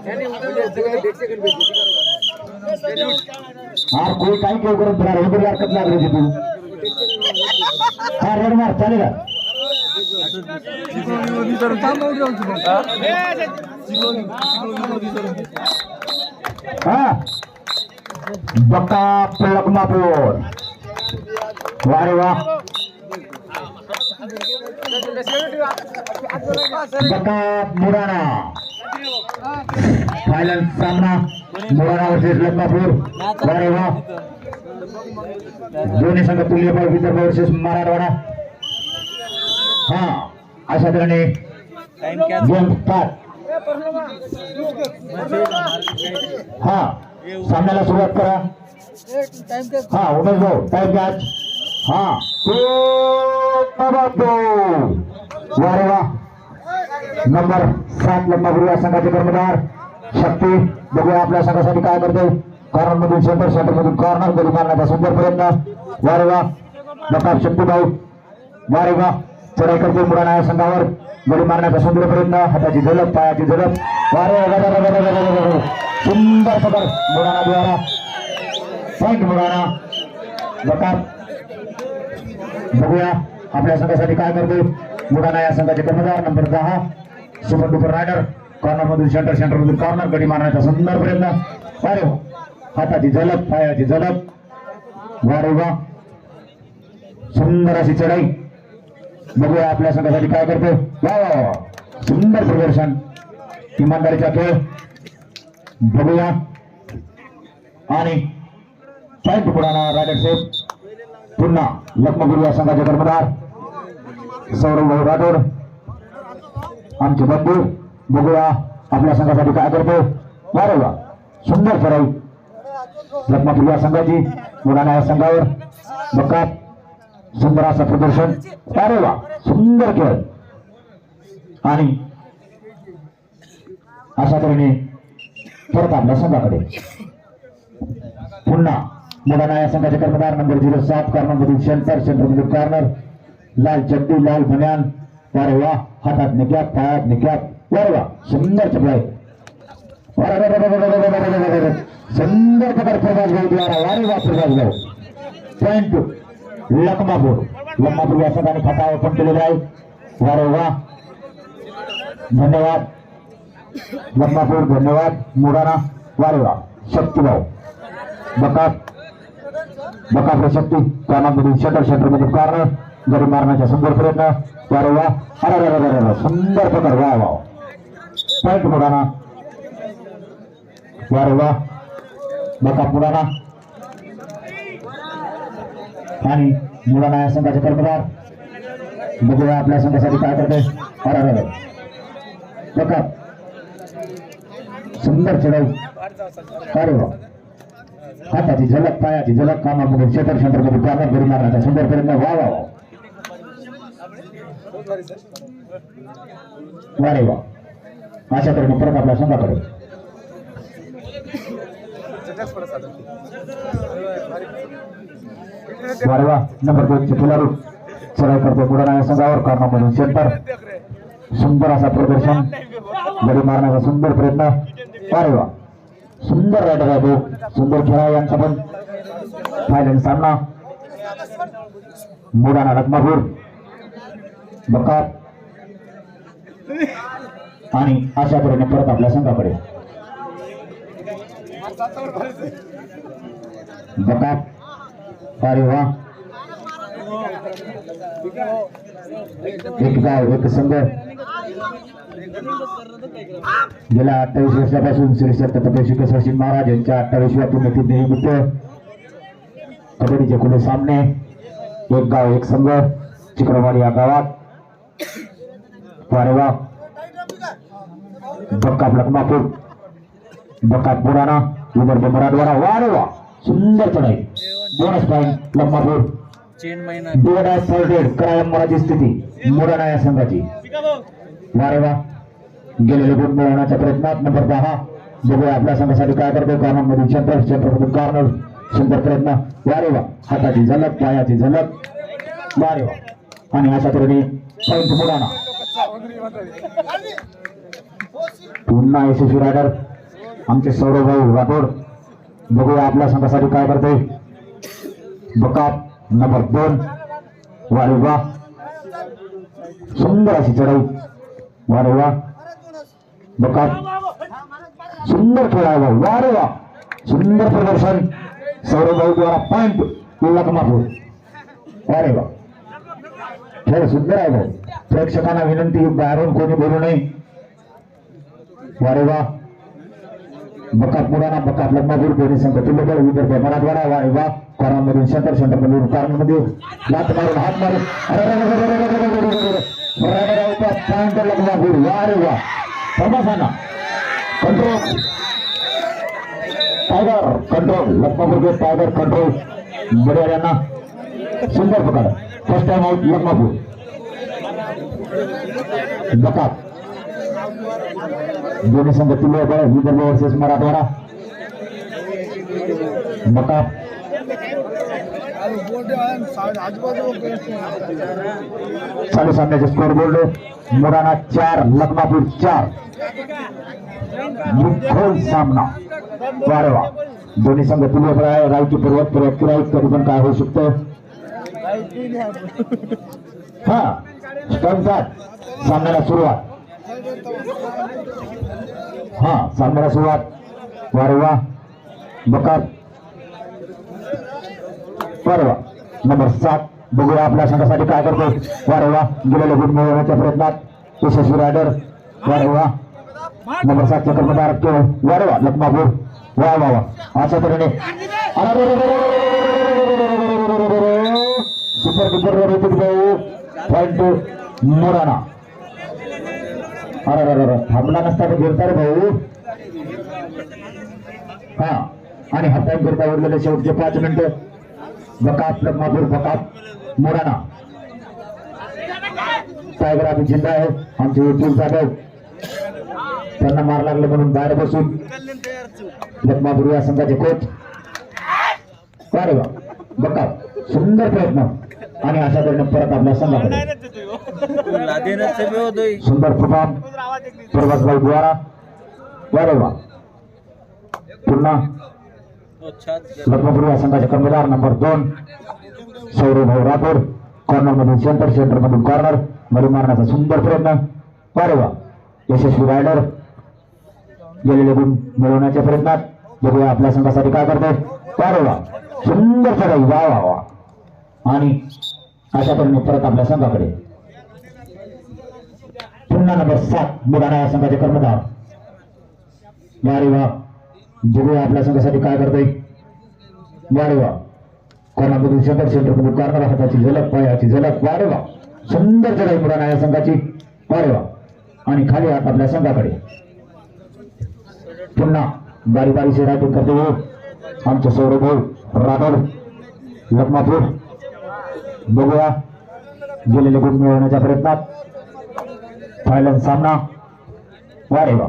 हाँ कोई काही केव करत बरा रोड यार कब लाग रही तू हाँ रेड मार चलेगा हाँ बक्का लखमापुर वारे वाह बक्का मुराना फाइनल सामना मुराना वर्सेस लखमापुर वारे वाह दोन्ही संघ तुल्यबळ विदर्भ वर्सेस मराठवाडा हाँ अशा तऱ्हेने गेम स्टार्ट हाँ सामन्याला सुरुवात करा हाँ उमेश भाऊ टाइम कॅच हाँ वारे वाह नंबर 7 लखमापुर या संघाचे कर्णधार शक्ती बघूया आपल्या संघासाठी काय करते कॉर्नर मधून सेंटर मधून कॉर्नर गडी मारण्याचा सुंदर प्रयत्न वारे वाह नकाब शक्ती भाऊ वारे वाह चढाई करते मुराना या संघावर गडी मारण्याचा सुंदर प्रयत्न हाताची झलक पायाची झलक वारे सुंदर पकड मुराना द्वारा पॉइंट मुराना नकाब बघूया आपल्या संघासाठी काय करते मुराना या संघाचे कर्णधार number 10 super duper raider corner मधून सेंटर मधून कॉर्नर गडी मारण्याचा सुंदर प्रयत्न वारे हाताची झलक पायाची झलक वारे वा सुंदर अशी चढाई बघूया आपल्या संघासाठी काय करते वा सुंदर प्रदर्शन इमानदारीचा खेळ बघूया आणि पॉइंट मुराना रायडर सेफ पुन्हा लखमापुर या संघाचे कर्णधार सौरभ भाऊ राठोड आमचे बंधू बघूया आपल्या संघासाठी काय करतो वारे वा सुंदर चढाई लखमापुर या संघाची मुराना या संघावर बकात सुंदर असं प्रदर्शन अरे वा सुंदर खेळ आणि अशा तऱ्हेने परत आपल्या संघाकडे पुन्हा मुराना या संघाचे कर्णधार नंबर 07 कॉर्नर मधून सेंटर मधून कॉर्नर लाल चड्डी लाल बनियान वारे वा हातात निक्यात पायात निक्यात वारे वा सुंदर चपलाय सुंदर प्रकार प्रभास भाऊ द्वारा वारे वा प्रभास भाऊ पॉइंट लखमापुर या संघाने खाता ओपन केलेला आहे वारे वा धन्यवाद लखमापुर धन्यवाद मुराना वारे वा शक्तीभाऊ बकाप शक्ती कॉर्नरमधून सेंटर मधून कॉर्नर गडी मारण्याचा सुंदर प्रयत्न वारे वा अरे सुंदर प्रकार वा वा पॉइंट मुराना वारे वा बकाप मुराना आणि मुराना या संघाचे कर्णधार बघूया आपल्या संघासाठी काय करते अरे बकाप सुंदर चढाई अरे वा हाताची झलक पायाची झलक कामामधून सेंटर मधून कॉर्नर गडी मारण्याचा सुंदर प्रयत्न वा वा वारे वा अशा तऱ्हेने परत आपल्या संघाकडे वारे वा नंबर 2 चे खेळाडू चढाई करते मुराना या संघावर कॉर्नर मधून सेंटर सुंदर असा प्रदर्शन गडी मारण्याचा सुंदर प्रयत्न वारे वा सुंदर रायडर आहे तो सुंदर खेळा यांचा पण फायनल सामना मुराना लखमापुर बकाप आणि अशा तऱ्हेने परत आपल्या संघाकडे बकाप अरे वा एक गाव एक संघ गेल्या 28 वर्षापासून श्री छत्रपती शिवशाही महाराज यांच्या 28व्या पुण्यतिथीनिमित्त कबड्डीचे खुले सामने एक गाव एक संघ चिक्रवाडी या गावात वारे वा बकाप लखमापुर बकाप मुराना विदर्भ मराठवाडा वारे वा सुंदर चढाई बोनस पॉइंट लखमापुर बोर्ड आहे थर्डेड कायम मराठी स्थिती मुराना या संघाची वारे वा गेलेले गुण मिळवण्याच्या प्रयत्नात नंबर 10 बघूया आपल्या संघासाठी काय करतो कॉर्नर मधून सेंटर मधून कॉर्नर सुंदर प्रयत्न वारे वा हाताची झलक पायाची झलक वारे वा आणि अशा तऱ्हेने पॉइंट मुराना पुन्हा यशस्वी रायडर आमचे सौरभ भाऊ राठोड. बघूया आपल्या संघासाठी काय करते. बकाप नंबर 2. वारे वा, सुंदर अशी चढाई. वारे वा, बकाप सुंदर खेळ आहे. वारे वा, सुंदर प्रदर्शन. सौरभ भाऊ द्वारा पॉइंट लखमापूर. वारे वा, खेळ सुंदर आहे भाऊ. प्रेक्षकांना विनंती, बाहेरून कोणी बोलू नये. वारे वा, बकाप मुराना, बकाप लखमापूर दोन्ही संघ तुल्यबळ. विदर्भ मराठवाडा. वारे वा, कॉर्नरमधून सेंटर मधून कॉर्नरमध्ये लात मारून हात मारून पॉइंट लखमापूर. वारे वा, प्रभासाना कंट्रोल, टायगर कंट्रोल. लखमापूर के टायगर कंट्रोल. बड़े यांना सुंदर पकड. First time out Lakhmapur. बकाप दोन्ही संघ तुल्यबळ. विदर्भ वर्सेस मराठवाडा. बकाप चालू सामन्याचे स्कोर बोर्ड. मुराना 4 लखमापूर 4. मुख्य सामना. वारे वा, दोन्ही संघ तुल्यबळ आहे. रायची पर्वत कधी पण काय होऊ शकतं. हा स्टंपसात सामन्याला सुरुवात. हा सामन्याला सुरुवात. वारे वा, बकाप. वारे वा, नंबर 7. बघूया आपल्या संघासाठी काय करतो. वारे वा, गेलेले गुण मिळवण्याच्या प्रयत्नात यशस्वी रायडर. वारे वा, नंबर 7 चा कर्मधार केवळ. वारे वा, लखमापूर. वा वा वा, अशा तऱ्हेने सुपर डुपर पॉइंट मुराना. अरे थांबला नसता तर घेता रे भाऊ. हा, आणि हा टाइम करता उरलेले शेवटचे 5 मिनिटं. बकाप लखमापूर, बकाप मुराना. टायगर अभी जिंदा आहे. आमचे युट्यूब जाधव त्यांना मार लागले म्हणून बाहेर बसून लखमापूर या संघाचे कोच. अरे वा, बकाप सुंदर प्रयत्न. आणि अशा तऱ्हेने परत आपल्या संघाकडे सुंदर फुटाम प्रभासभाई द्वारा. वारे वा, पुन्हा लखमापूर या संघाचे कर्मधार नंबर 2 सौरभ भाऊ राठोड. कॉर्नर मधून सेंटर मधून कॉर्नर मध्ये मारण्याचा सुंदर प्रयत्न. वारे वा, यशस्वी रायडर गेलेले गुण मिळवण्याच्या प्रयत्नात. बघूया आपल्या संघासाठी काय करतोय. वारे वा, सुंदर चढाई. वा वा वा, आणि अशा तऱ्हेने परत आपल्या संघाकडे. पुन्हा नंबर 7 बुलढाणा या संघाचे कर्मधार. वारे वा, बघूया आपल्या संघासाठी काय करतोय. वारे वा, कॉर्नरमधून सेंटर मधून कॉर्नर. हाताची झलक, पायाची झलक. वारे वा, सुंदर चढाई बुलढाणा या संघाची. वारे वा, आणि खाली हात आपल्या संघाकडे. पुन्हा बारी रायटिंग करते हो आमचे सौरभ भाऊ राठोड लखमापूर. बघूया गेलेले गुण मिळवण्याच्या प्रयत्नात. फायनल सामना. वारे वा,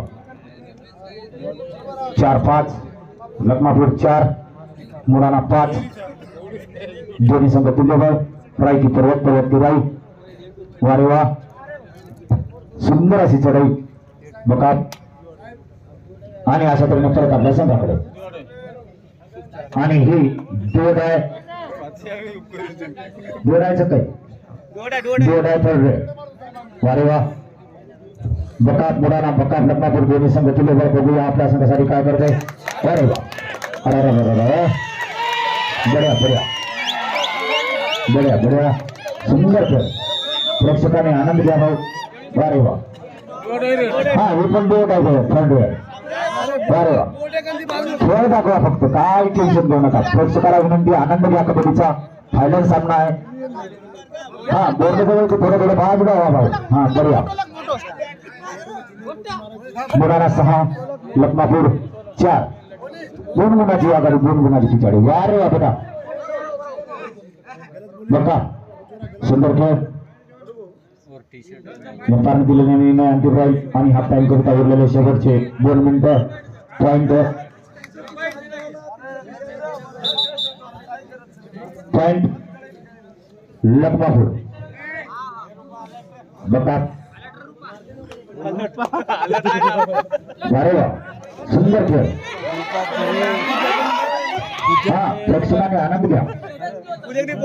4-5 लखमापूर 4 मुराना 5. दोन्ही संघ तुल्यबळ. रायकी पर्वत राई. वारे वा, सुंदर अशी चढाई. बकाप, आणि अशा तऱ्हेने परत आपल्या संघाकडे. आणि ही दोड आहे. दोडायचं काय दोड आहे थर्ड. वारे वा, बकाप मुराना, बकाप लखमापूर दोन्ही संघ तुल्यबळ. बघूया आपल्या संघासाठी काय करते. वारे वा, बढ्या बढ्या बढ्या बढ्या, सुंदर खेळ. प्रेक्षकांनी आनंद घ्या भाऊ. वारे वा, हा हे पण दोड आहे थर्ड आहे. वारे वा, खेळ दाखवा फक्त, काय टेन्शन घेऊ नका. प्रेक्षकाला विनंती, आनंद घ्या. कबड्डीचा फायनल सामना आहे. हा बोर्ड थोडे बाज गावा भाऊ. हा बढिया. मुराना 6 लखमापूर 4. 2 गुणाची आघाडी, 2 गुणाची पिछाडी. वारे वा बेटा, बघा सुंदर खेळ. यंत्राने दिलेले निर्णय अंतिम राहील. आणि हाफ टाइम करता उरलेले शेवटचे 2 मिनिटं. पॉइंट लखमापूर. बघा वारे वा, सुंदर खेळ. हा प्रेक्षकांनी आनंद घ्या,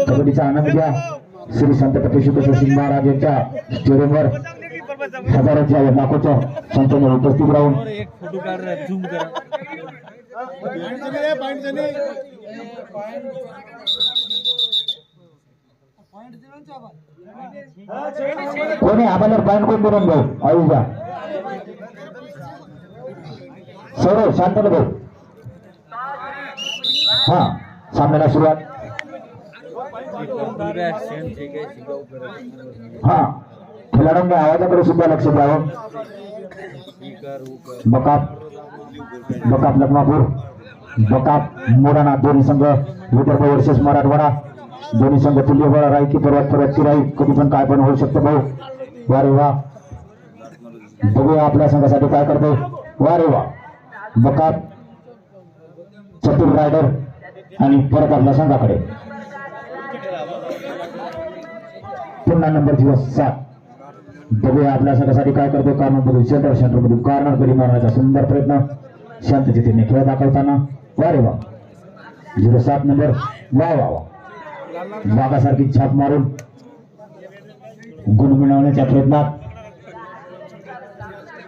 कबड्डीचा आनंद घ्या. श्री संत तपेश्वर सिंह महाराज यांच्या स्टेडियमवर हजारोच्या लाखोच्या संख्येने उपस्थित राहून कोणी आम्हाला पॉईंट कोण बनवून जाऊ आयुष्या सौरव शांत भाऊ. हा सामन्याला सुरुवात. हा खेळाडूंनी आवाजाकडे सुद्धा लक्ष द्यावं. बकाप लखमापूर, बकाप मोराणा दोन्ही संघ विदर्भ वर्सेस मराठवाडा दोन्ही संघ तुल्यबळ राही की परत राही कधी पण काय पण होऊ शकतं भाऊ. वा रे वा, बघूया आपल्या संघासाठी काय करतो. वा रे वा, बकाप चतुर रायडर आणि परत आपल्या संघाकडे पुन्हा नंबर 07. बघूया आपल्या संघासाठी काय करतो. कॉर्नरमधून सेंटरमधून कॉर्नर करी मारण्याचा सुंदर प्रयत्न शांततेने खेळ दाखवताना. वा रे वा, 07 नंबर. वा वा वा, बागासारखी छाप मारून गुण मिळवण्याच्या प्रयत्नात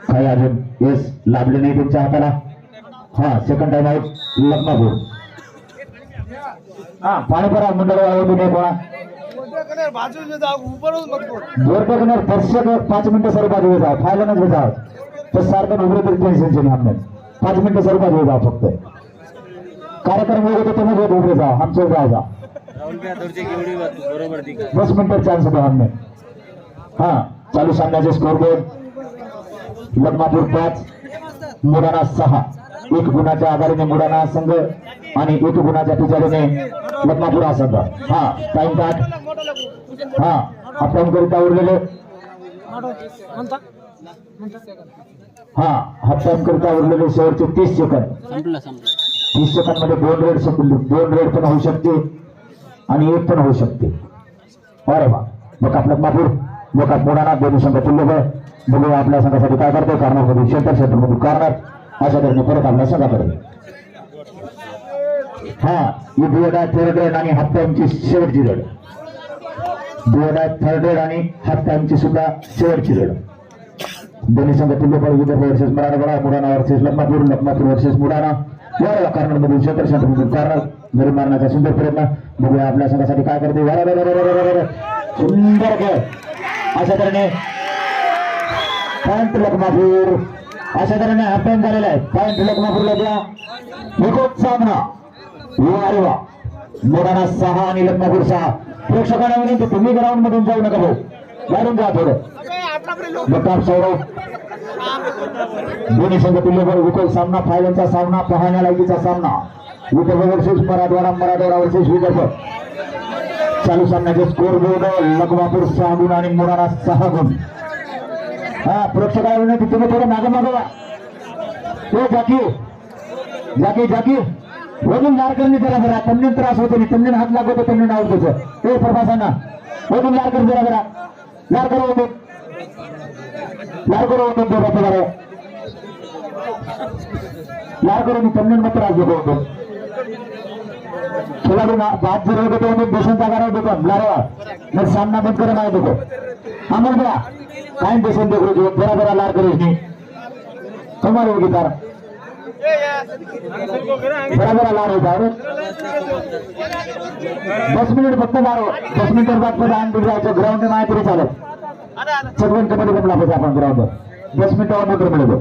काही अजून यश लाभले नाही त्यांच्या हाताला. हा सेकंड टाइम आउट लखमापूर. हा पाणीपुरा मंडळ कोणा जोरकर दर्शक 5 मिनिटं सर बाजू जाओ फायला नच जाओ तो सारखं उभे तरी टेन्शन हमने 5 मिनिटं सर बाजू जाओ. फक्त कार्यक्रम होतो तुम्ही उभे जाओ आमचं जाओ 10 मिनिटं चान्स होता हमने. हा चालू सामन्याचे स्कोर बोर्ड लखमापूर 5 मुराना 6. 1 गुणाच्या आधाराने मुराना संघ आणि 1 गुणाच्या पिछाडीने लखमापूर हा संघ. हा टाइम 8. हा आपण करिता उरलेले हा हाफ करिता उरलेले शेवटचे 30 सेकंद. 30 सेकंद मध्ये 2 रेड पण होऊ शकते आणि 1 पण होऊ शकते. अरे वा, बकाप लखमापूर बकाप मुराना दोन्ही संघ तुल्यबळ. बघूया आपल्या संघासाठी काय करतो. कॉर्नरमधून सेंटरमधून कॉर्नर अशा तऱ्हेने परत आपल्या संघाकडे. हा ही दुहेडा थर्ड रेड आणि हाफ टाइमची शेवटची रेड. दुहेडा थर्ड रेड आणि हाफ टाइमची सुद्धा शेवटची रेड. दोन्ही संघ तुल्यबळ Vidarbha versus Marathwada, Murana versus Lakhmapur, Lakhmapur versus Murana. या कॉर्नरमधून सेंटरमधून कॉर्नर घरी मारण्याचा सुंदर प्रयत्न. बघूया आपल्या संघासाठी काय करते. सुंदर खेळ अशा तऱ्हेने पॉइंट लखमापूर. अशा तऱ्हेने हाफ टाइम झालेला आहे. पॉइंट लखमापूरला द्या. एकच सामना. अरे वा, मुराना 6 आणि लखमापूर 6. प्रेक्षकांना विनंती तुम्ही ग्राउंड मधून जाऊ नका भाऊ, बाहेरून जा थोडं. बकाप सौरव दोन्ही संघ तुल्यबळ विकोल सामना फायनलचा सामना पाहण्यालायकीचा सामना विदर्भ वर्सेस मराठवाडा, मराठवाडा वर्सेस विदर्भ. चालू सामन्याचे स्कोर बोर्ड लखमापूर 6 गुण आणि मुराना 6 गुण. हा प्रेक्षकांना विनंती तुम्ही थोडं मागे मागवा. तो जाकी वडून लार करणे जरा जरा तमने त्रास होतो नाही. तमने हात लागतो तमने नाव त्याचं ते प्रभासांना वडून लार कर जरा जरा लार करो होतो लार करून तमने मग त्रास देतो होतो. खेळाडू बात जर होतो तो देशांचा गाडा देतो लारवा मग सामना बंद करा माहित होतो. आम्हाला बघा काय देशांत देखो जरा जरा लार करेस नाही तुम्हाला गिटार बराबर लार होता. 10 मिनिट फक्त लारो 10 मिनिट बाद प्रधान जायचं ग्राउंड नाही तरी चालत. सगळ्यां कबड्डी जमला पाहिजे आपण ग्राउंडवर 10 मिनिटावर नंतर मिळतो.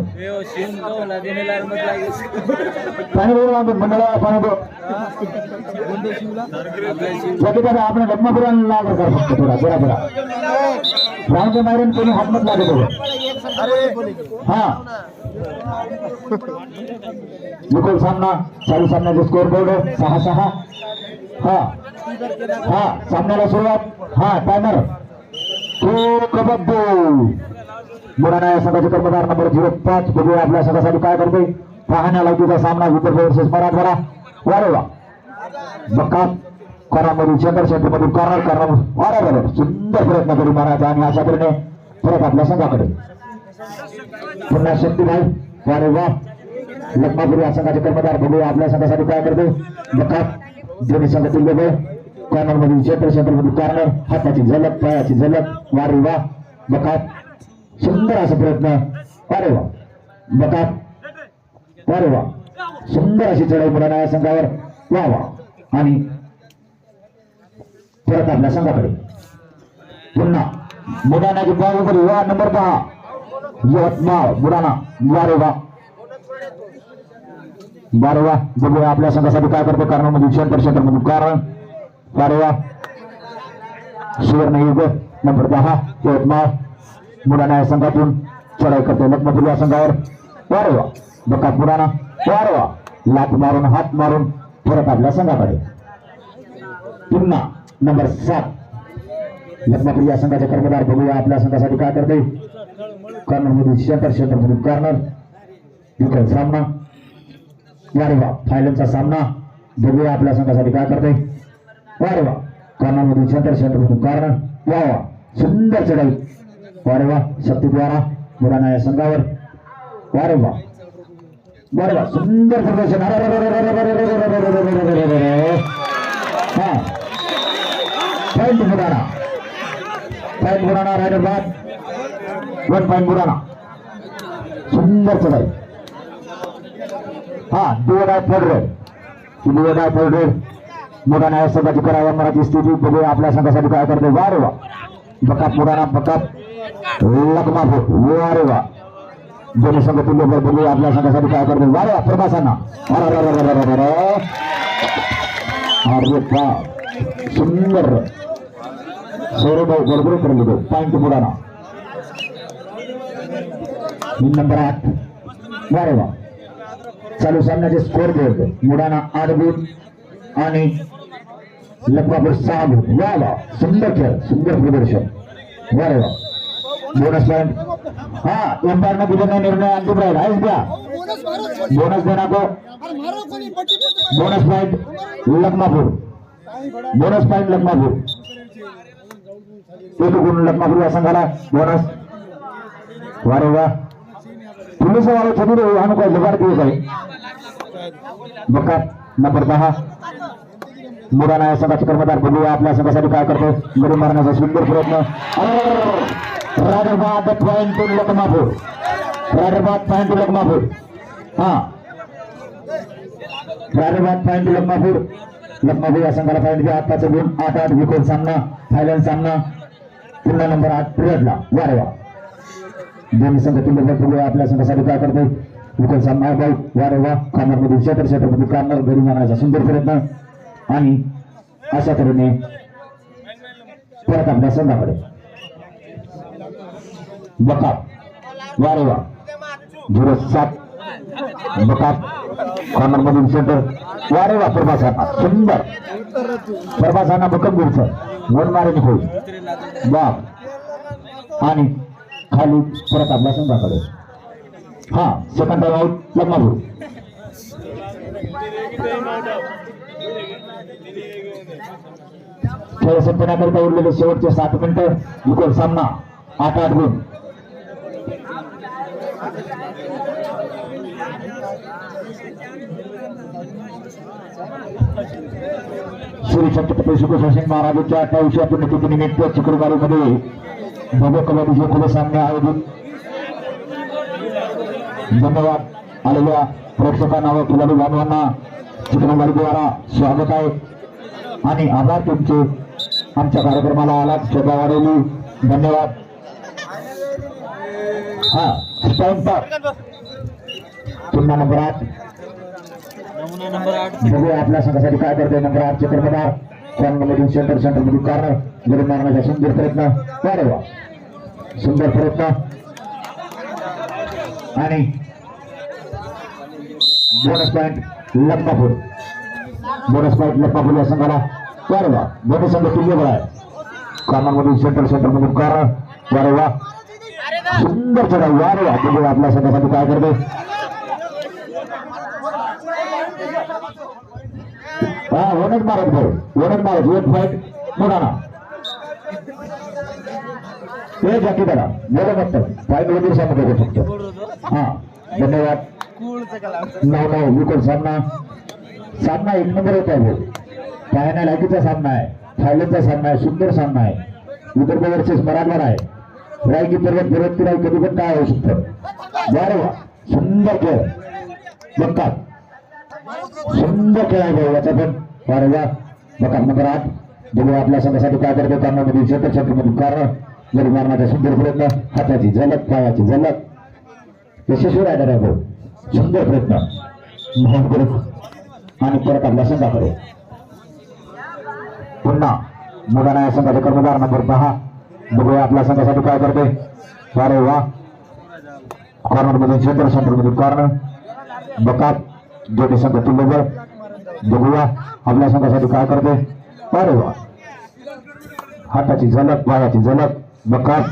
पाणी भरून मंडळाला पाणी दो आपण लखमापुराला लाल कर फक्त थोडा जरा जरा ग्राउंड मारून कोणी हातमत लागत होतं. हा विकोल सामना. चालू सामन्याचे स्कोर बोर्ड 6-6. हा सामन्याला सुरुवात. हा टायमर तो कबड्डी मुराना या संघाचे कर्मधार नंबर 05. बघूया आपल्या संघासाठी काय करते. पाहण्यालायकीचा सामना विदर्भ वर्सेस मराठवाडा. वारे वा, बकाप कॉर्नरमधून सेंटरमधून कॉर्नर बरोबर सुंदर प्रयत्न करून मारायचा आणि अशा तऱ्हेने परत आपल्या संघाकडे पुन्हा शक्ती नाही. वारे वा, लखमापूर या संघाचे कर्मधार बघूया आपल्या संघासाठी काय करतो. बकाप दोन्ही संघातील लोक कॉर्नर मधील क्षेत्र मधील कॉर्नर, हाताची झलक पायाची झलक, वारे वा बकाप सुंदर असा प्रयत्न, अरे वा बकाप अरे वा सुंदर अशी चढाई मुलांना या संघावर, वा वा. आणि परत आपल्या संघाकडे पुन्हा मुलांना जी बॉल वा नंबर 10 यवतमाळ मुलांना, वारे वा बारवा. बघूया आपल्या संघासाठी काय करतो. कारण सेंटर मधून कारण बारवा सुवर्ण युग नंबर 10 यवतमाळ मुलांना या संघातून चढाई करतो लखमापूर या संघावर, वारवा बका मुलांना वारवा लात मारून हात मारून परत आपल्या संघाकडे. पुन्हा नंबर 7 लखमापूर या संघाचे कर्मधार बघूया आपल्या संघासाठी काय करते. कॉर्नर मधून सेंटर मधून कॉर्नर विकल सामना, वारे वा फायनलचा सामना बघूया आपल्या संघासाठी काय करते. वारे वा कॉर्नर मधून सेंटर मधून कॉर्नर, वा वा सुंदर चढाई, वारे वा शक्तीद्वारा मुलांना या संघावर, वारे वा वारे वा सुंदर प्रदर्शन. हा पॉइंट बुराना रायडर बाद 1 पॉइंट बुराना, सुंदर चढाई. हा दुवडाय पडरे मुलांना या संघाची करावा मराठी स्थिती बघूया आपल्या संघासाठी काय करते. वारे वा बकाप मुलांना बकाप लखमापूर, वारे वा दोन्ही संघातील लोक बघूया आपल्या संघासाठी काय करते. वारे वा प्रभासांना, अरे वा सुंदर सौरभाऊ बरोबर करून पॉइंट मुलांना नंबर 8, वारे वा. चालू सामन्याचे स्कोर बोर्ड मुलांना 8 गुण आणि लखमापूर 6 गुण, वा वा सुंदर खेळ सुंदर प्रदर्शन, वारे वा. बोनस पॉइंट हा एम्पायर दिलेला निर्णय अंतिम राहील आहेच द्या. बोनस देना को bonus point Lakhmapur, bonus point Lakhmapur 1 गुण लखमापूर या संघाला बोनस, वारे वा. पुलिस वाले छोटी हम को जुगाड़ दिए गए. बका नंबर 10 मुलांना या संघाचे कर्मधार बघूया आपल्या संघासाठी काय करतो. गडी मारण्याचा सुंदर प्रयत्न, रायडरबाद पॉइंट टू लखमापूर, रायडरबाद पॉइंट टू लखमापूर. हा रायडरबाद पॉइंट टू लखमापूर, लखमापूर या संघाला पॉइंट द्या. आताचा गुण 8-8 विकोल सामना फायनल सामना पुन्हा नंबर 8 पिरियडला, वारे वा. दोन्ही संघातील लोक बघूया आपल्या संघासाठी काय करते. विकोल सामना वारे वा. कॉर्नर मधून सेंटर मधून कॉर्नर घरी मारण्याचा सुंदर प्रयत्न आणि अशा तऱ्हेने परत आपल्या संघाकडे बकाप, वारे वा 07 बकाप कॉर्नर मधून सेंटर, वारे वा प्रभासांना सुंदर, प्रभासांना बकम गुरचं वन मारे होईल बाप आणि खाली परत आपल्या संघाकडे. हा सेकंड टाइम आउट लखमापूर. खेळ संपण्याकरिता उरलेले शेवटचे 7 मिनिटं विकोल सामना 8-8 गुण. श्री छत्रपती शिवशाही महाराजांच्या 28व्या पुण्यतिथीनिमित्त चिखलगाडीमध्ये भव्य कबड्डीचे खुले सामने आयोजित. धन्यवाद आलेल्या प्रेक्षकांना व खिलाडी बांधवांना चिखलगाडीद्वारा स्वागत आहे आणि आभार तुमचे आमच्या कार्यक्रमाला आलात शोभा वाढवली. धन्यवाद. हा पुन्हा नंबर 8 बघूया आपल्या संघासाठी काय करते. नंबर 8 चे कर्मधार कॉर्नरमधून सेंटर मधून कॉर्नर घरी मारण्याचा सुंदर प्रयत्न, वारे वा सुंदर प्रयत्न आणि bonus point Lakhmapur, bonus point Lakhmapur या संघाला, वारे वा. दोन्ही संघ तुल्यबळ आहे. कॉर्नरमधून सेंटर मधून कॉर्नर, वारे वा सुंदर चढाई, वारे वा. बघूया आपल्या संघासाठी काय करते. हा वनच मारत भाऊ, वनच मारत 1 पॉइंट मुलांना हे जाती दादा बरं फक्त पॉइंट वगैरे सांगतो फक्त. हा धन्यवाद. 9-9 विकेट सामना सामना एक नंबर होता है. पाहण्या लायकीचा सामना आहे. फायनलचा सामना आहे. सुंदर सामना आहे. विदर्भ वर्सेस मराठवाडा आहे. रायकी पर्वत फिरत कधी पण काय होऊ शकतं. बरं वा सुंदर खेळ बघतात. सुंदर खेळ आहे याचा पण. बरं वा बघा नंबर 8 बघू आपल्या संघासाठी काय करतो. कर्णामधील क्षेत्रमधील कारण जरी मारण्याचा सुंदर प्रयत्न. हाताची झलक पायाची झलक यशस्वी राहिला आहे. सुंदर प्रयत्न मोहन करत आणि परत आपल्या संघाकडे पुन्हा मुलांना या संघाचे कर्मधार नंबर 10 बघूया आपल्या संघासाठी काय करते. अरे वा कॉर्नर मधून सेंटर मधून कॉर्नर बकाप जोडी संघ तुल्यबळ बघूया आपल्या संघासाठी काय करते. अरे वा हाताची झलक पायाची झलक बकाप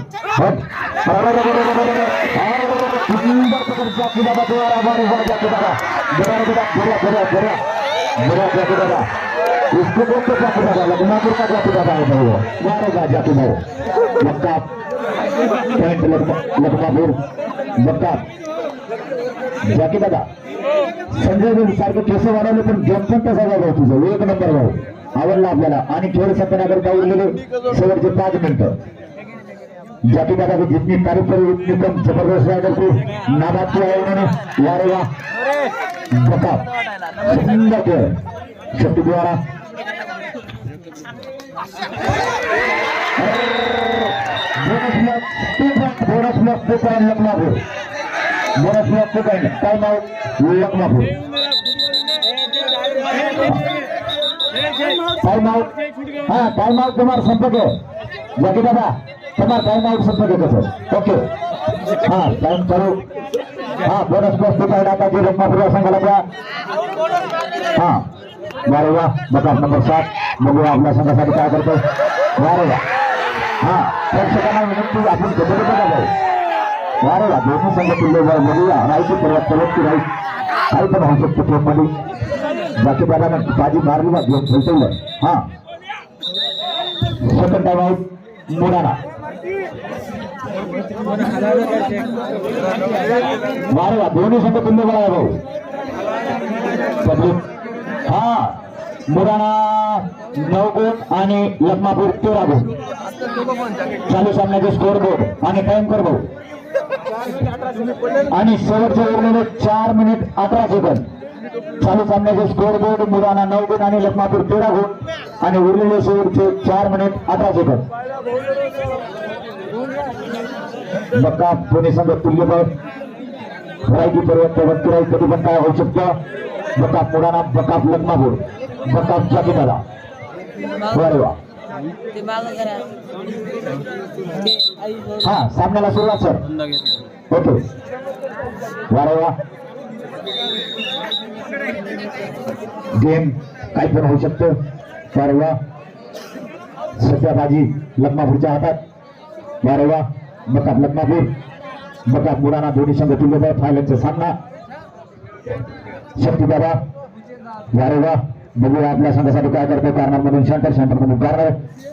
इसको बोलते जाती दादा लखमापुर का जाती दादा है वो मारेगा जाती भाई मक्का पॉइंट लखमापुर मक्का जाती दादा संजय बिन सारखे केस वाढवले पण गेम पण तसा भाऊ तुझं एक नंबर भाऊ आवडला आपल्याला. आणि खेळ संपण्याकरता उरलेले शेवटचे 5 मिनिटं. जाती दादा की जितनी तारीफ करी उतनी कम. जबरदस्त राइडर को नाबाद किया है उन्होंने. यार वाह मक्का सुंदर खेळ शक्ति द्वारा bonus block 2 point Lakhmapur. Bonus block 2 point time out Lakhmapur. Time out हाँ टाइम आउट तुम्हारा संपर्क है जाकी दादा तुम्हारा टाइम आउट संपर्क है सर. ओके हाँ टाइम करो. हाँ बोनस ब्लॉक 2 पॉइंट आता है लखमापुर संघाला द्या. हाँ वारे वा बघा नंबर 7 बघूया आपल्या संघासाठी काय करतो. वारे वा हा प्रेक्षकांना विनंती आपण कधी बघा. वारे वा दोन्ही संघ तुल्यबळ बघूया. राईची परत की राईट काही पण होऊ शकतो खेळमध्ये. बाकी दादानं बाजी मारली बा गेम खेळतोय. हा सेकंड टाइम आउट मुलाना. वारे वा दोन्ही संघ तुल्यबळ आहे भाऊ. पब्लिक हा मुराना 9 गुण आणि लखमापूर 13 गुण. चालू सामन्याचे स्कोर बोर्ड आणि टाइम कर भाऊ. आणि शेवटचे उरलेले 4 मिनिट 18 सेकंद. चालू सामन्याचे स्कोर बोर्ड मुराना 9 गुण आणि लखमापूर 13 गुण आणि उरलेले शेवटचे 4 मिनिट 18 सेकंद. बक्का पुणे संघ तुल्यबळ रायकी पर्वत वरती कधी पण काय होऊ शकतं. बकाप मुराना बकाप लखमापूर बकाप जाकी दादा. बरे वा हा सामन्याला सुरुवात सर. ओके वारे वा गेम काही पण होऊ शकतं. वारे वा सध्या बाजी लखमापूरच्या हातात. वारे वा बकाप लखमापूर बकाप मुराना दोन्ही संघ तुल्यबळ फायनलचा सामना. शक्ती दादा वारे वा बघूया आपल्या संघासाठी काय करतो. कॉर्नरमधून सेंटर मधून कॉर्नर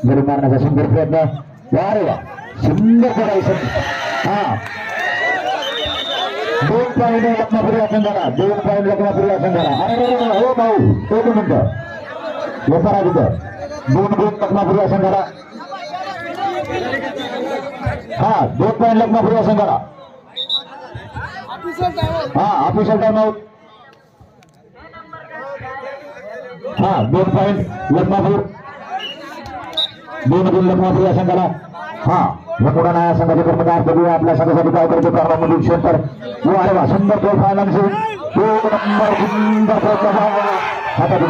गडी मारण्याचा सुंदर प्रयत्न. वारे वा सुंदर करायचं. हा 2 पॉइंट लखमापूर या संघाला. 2 पॉइंट लखमापूर या संघाला. अरे हो भाऊ 1 मिनिट व्यापारा तिथं 2 गुण लखमापूर या संघाला. हा 2 पॉइंट लखमापूर या संघाला. हा ऑफिशियल टाइम आउट. हा 2 पॉइंट लखमापूर 2 गुण लखमापूर या संघाला. हा मुराना या संघाचे कर्मचारी बघूया आपल्या संघासाठी काय करतो. कर्णामधून सेंटर. अरे वा सुंदर खेळ फायनल 2 नंबर सुंदर हातात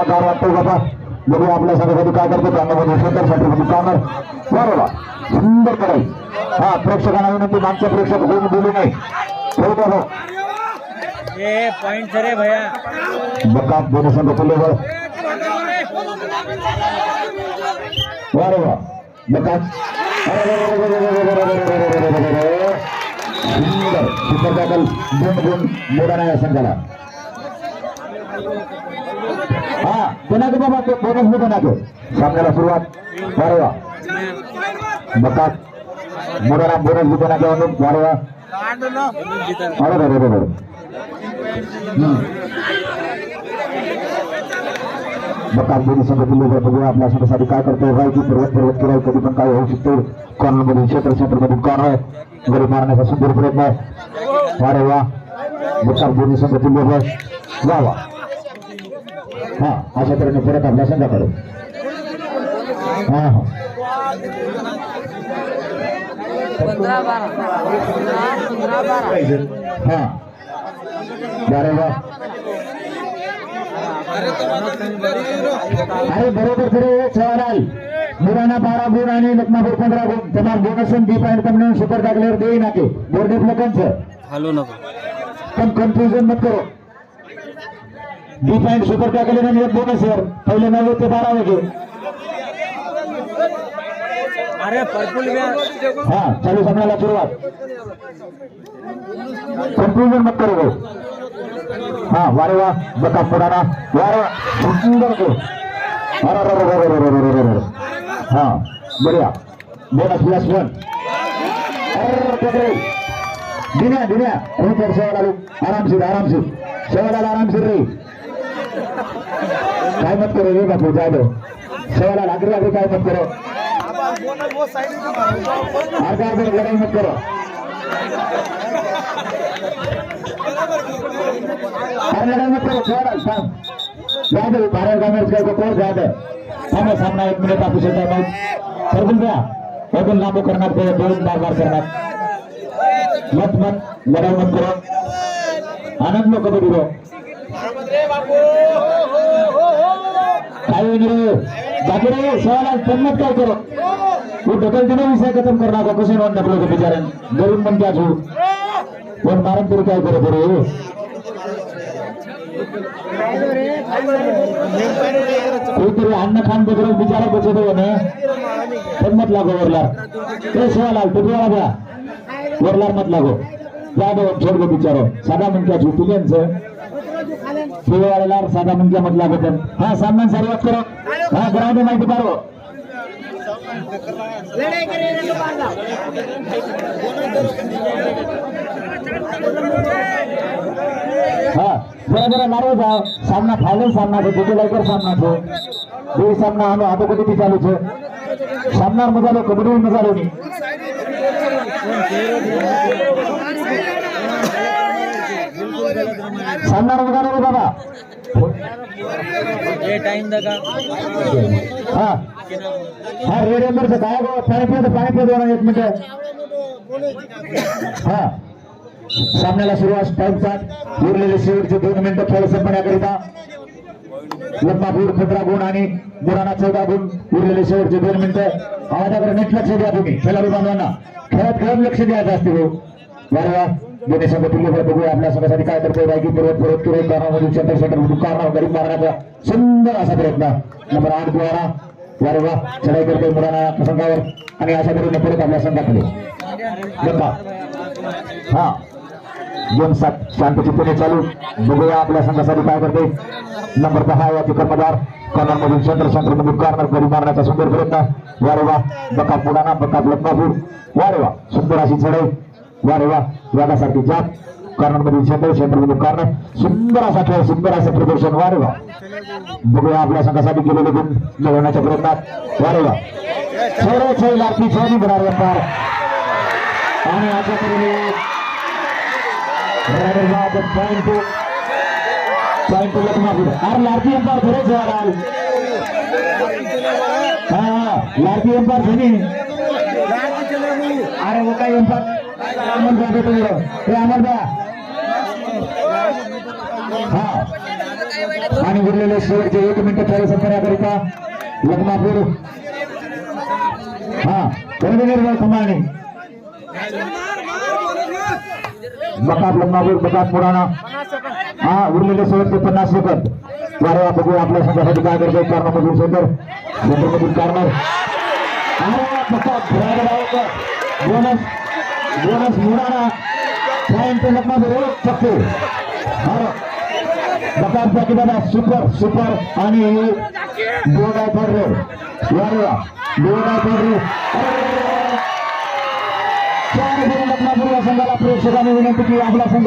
गार वाटतो बाबा. बघूया आपल्या संघासाठी काय करतो. कर्णामधून सेंटर कॉर्नर. बरोबर सुंदर कराई. हा प्रेक्षकांना विनंती मागच्या प्रेक्षक होऊन बोलू नये. पॉइंट रे भैया बकाप दोन्ही संघ तुल्यबळ. वारे वा बकाप सुंदर सुपर टॅकल 2 गुण मुराना या संघाला. हा कोणाचे बाबा ते बोनस मी कोणाचे सामन्याला सुरुवात. वारे वा बकाप मुराना बोनस मी कोणाचे. वारे वा अरे बकाल दोन्ही संघ दिले बघूया आपल्या संघासाठी काय करतोय रायकी पर्वत केला कधी पण काय होऊ शकतो कॉर्नर मध्ये क्षेत्र मध्ये कॉर्नर गडी मारण्याचा सुंदर प्रयत्न अरे वा बकाल दोन्ही संघ दिले वा वा हा अशा तऱ्हेने परत आपल्या संघाकडे हा हा 15-12 हा अरे वा अरे बरोबर खरे सवाल मुराना 12 गुण आणि लखमापूर 15 गुण तमाम बोनस डी पॉइंट कमी सुपर टाकल्यावर देई नाके बोर्ड लोकांचं हॅलो नको पण कन्फ्युजन मत करो डी पॉइंट सुपर टाकले आणि एक बोनस वर पहिले 9 ते 12 वाजे अरे पर्पल हा चालू सामन्याला सुरुवात कन्फ्युजन मत करो हा वारे वा बका पुराना वारे सुंदर को हा बढ़िया बोनस प्लस 1 दिन्या ऊपर सेवाला आराम से सेवाला आराम से रे काय मत करो ये बापू जादो सेवाला लागरी काय मत करो अर्धा लड़ाई मत करो लड़ाई मत करो थोड़ा जादो 12 का मैच को कोर जादो हमें सामना 1 मिनट आपको सेट है कर दूं क्या बदल नामो करना पे बहुत बार करना मत लड़ाई मत करो आनंद लो कबड्डी लो काही नाही बाकी रे सवाल किंमत काय करो वो डबल देना विषय खत्म करना को कुछ नहीं डबल के बेचारे गरीब मन क्या छू वो मारन तेरे क्या करे तेरे कोई तेरे अन्न खान बदल बेचारा बचे तो ने किंमत लागो वरला ते सवाल तो वाला बा वरला मत लागो जा दो छोड़ दो बेचारो सादा मन क्या छू तुलेंच वाला सादा मन क्या मत लागो हां सामने सारी बात करो हां ग्राउंड में माइक पारो लड़ाई करेंगे तो बांधा हाँ जरा मारो जाओ सामना फाइनल सामना छे दुटे लाइकर सामना छे दो सामना आनो आतो कदी चालू छे सामना मजा लो कबड्डी मजा लो नी सामना मजा लो बाबा ये टाइम दगा हाँ हाँ रेड नंबर से काय गो पाणी पे दोन 1 मिनिट हाँ सामन्याला सुरुवात टाइम साथ उरलेले शेवटचे 2 मिनिटं खेळ संपण्याकरिता लखमापूर 15 गुण आणि बुराणा 14 गुण उरलेले शेवटचे 2 मिनिटं आवाजाकडे नीट लक्ष द्या तुम्ही खेळाडू बांधवांना खेळत लक्ष द्यायचं असते हो वारे वा दोन्ही संघ तुल्य बघूया आपल्या संघासाठी काय करतोय बायकी परत किरण कारणामधून सेंटर मधून कारणा गरीब मारण्याचा सुंदर असा प्रयत्न नंबर 8 द्वारा वारे वा चढाई करतोय बुराणा संघावर आणि अशा पद्धतीने परत आपल्या संघाकडे बघा हा गेम शांत चित्ताने चालू बघूया आपल्या संघासाठी काय करते नंबर 10 या कर्मदार कॉर्नर मधून सेंटर मधून कॉर्नर गडी मारण्याचा सुंदर प्रयत्न वारे वा बका पुडाना बका लखमापूर वारे वा सुंदर अशी चढाई वारे वा वादासारखी जात कॉर्नर मधून सेंटर मधून कॉर्नर सुंदर असा खेळ सुंदर असं प्रदर्शन वारे वा बघूया आपल्या संघासाठी केलेले गुण मिळवण्याच्या प्रयत्नात वारे वा छोडे लाठी छोडी बराबर अंपायर आणि अशा तऱ्हेने पॉइंट टू लखमापूर अरे लाठी अंपायर थोडे जवाल हाँ लाठी अंपायर धनी अरे वो काय अंपायर अमर बाबा तो अमर बा हाँ आणि उरलेले शेवटचे 1 मिनिट खेळ संपण्याकरिता लखमापूर हाँ कर्मवीर कुमारने बकात लखमापूर बकात पुराणा हाँ उरलेले शेवटचे 50 सेकंद वारे बघूया आपल्या संघासाठी काय करतोय कॉर्नर मधून सेंटर मधून कॉर्नर बकात बोनस मुराना पॉइंट लखमापूर चक्के बकात बाकी दादा सुपर आणि दोन पडले वारे दोन पडले लखमापूर या संघाला प्रेक्षकांनी विनंती की आपला संघ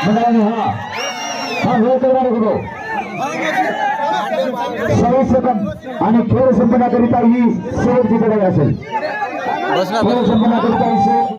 मंडळाने हा वेळ करणार होतो 26 सेकंद आणि खेळ संपण्याकरिता ही शेवटची गडबड असेल. बस ना खेळ संपण्याकरिता ही